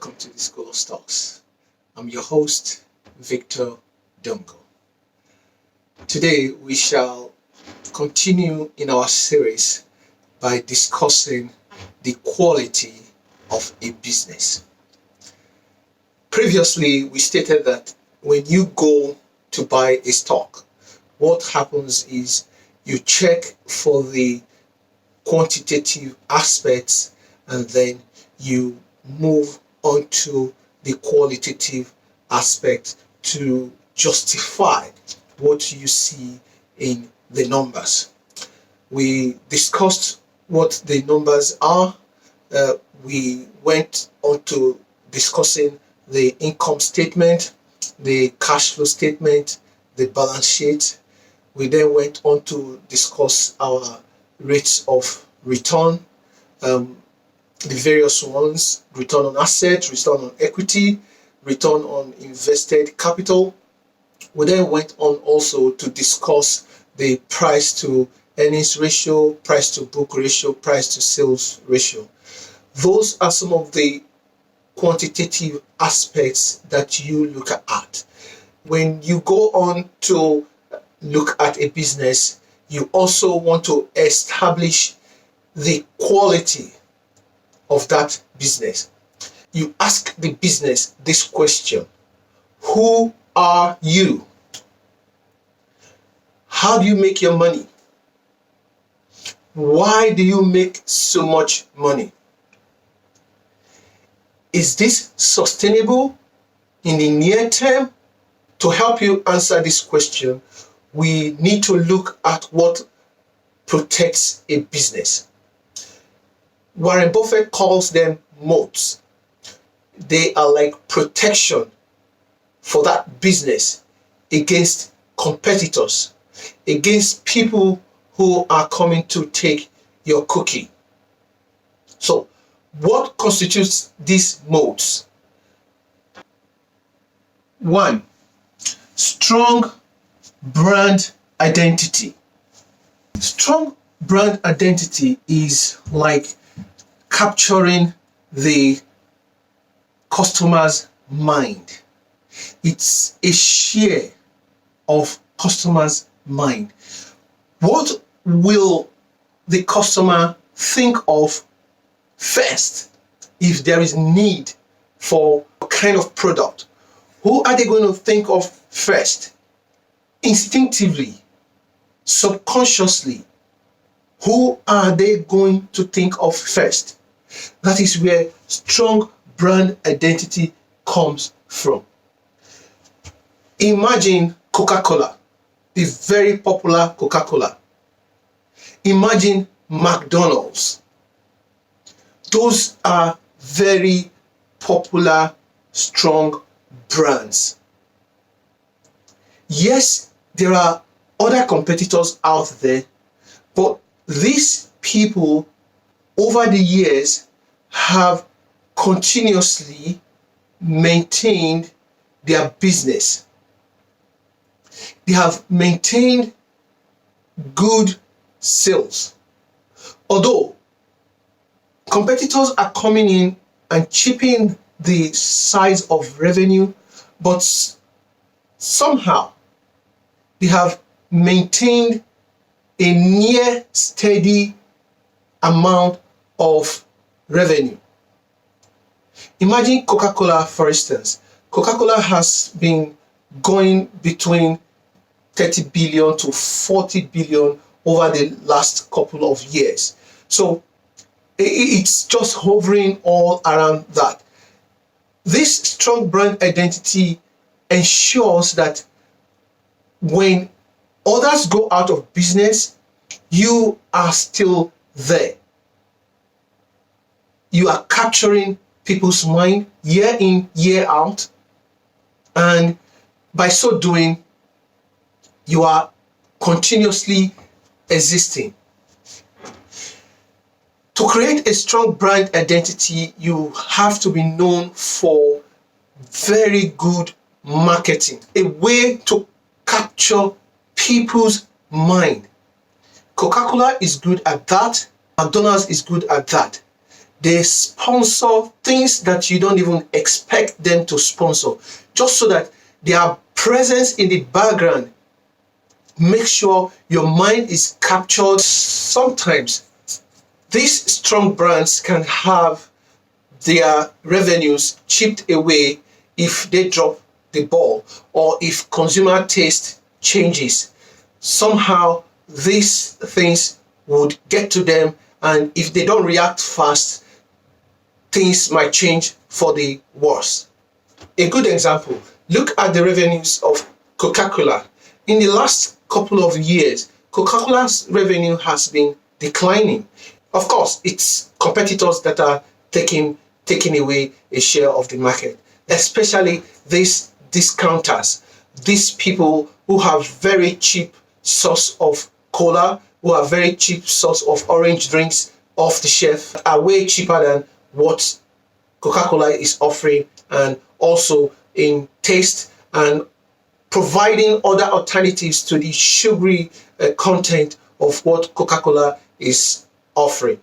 welcome to the School of Stocks. I'm your host, Victor Dongo. Today we shall continue in our series by discussing the quality of a business. Previously, we stated that when you go to buy a stock, what happens is you check for the quantitative aspects and then you move on to the qualitative aspect to justify what you see in the numbers. We discussed what the numbers are. We went on to discussing the income statement, the cash flow statement, the balance sheet. We then went on to discuss our rates of return, the various ones: return on assets, return on equity, return on invested capital. We then went on also to discuss the price to earnings ratio, price to book ratio, price to sales ratio. Those are some of the quantitative aspects that you look at. When you go on to look at a business, you also want to establish the quality of that business. You ask the business this question: who are you? How do you make your money? Why do you make so much money? Is this sustainable in the near term? To help you answer this question, we need to look at what protects a business. Warren Buffett calls them moats. They are like protection for that business against competitors, against people who are coming to take your cookie. So, what constitutes these moats? 1. Strong brand identity. Strong brand identity is like capturing the customer's mind. It's a share of customer's mind. What will the customer think of first if there is need for a kind of product? Who are they going to think of first? Instinctively, subconsciously, who are they going to think of first? That is where strong brand identity comes from. Imagine Coca Cola, the very popular Coca Cola. Imagine McDonald's. Those are very popular, strong brands. Yes, there are other competitors out there, but these people over the years have continuously maintained their business. They have maintained good sales. Although competitors are coming in and chipping the size of revenue, but somehow they have maintained a near steady amount of revenue. Imagine Coca Cola, for instance. Coca Cola has been going between 30 billion to 40 billion over the last couple of years. So it's just hovering all around that. This strong brand identity ensures that when others go out of business, you are still there. You are capturing people's mind year in, year out, and by so doing, you are continuously existing. To create a strong brand identity, you have to be known for very good marketing, a way to capture people's mind. Coca Cola is good at that. McDonald's is good at that. they sponsor things that you don't even expect them to sponsor, just so that their presence in the background makes sure your mind is captured. Sometimes these strong brands can have their revenues chipped away if they drop the ball, or if consumer taste changes. Somehow these things would get to them, and if they don't react fast, things might change for the worse. A good example, look at the revenues of Coca Cola. In the last couple of years, Coca Cola's revenue has been declining. Of course, it's competitors that are taking away a share of the market, especially these discounters, these people who have very cheap source of cola, who have very cheap source of orange drinks off the shelf, are way cheaper than what Coca-Cola is offering, and also in taste, and providing other alternatives to the sugary content of what Coca-Cola is offering.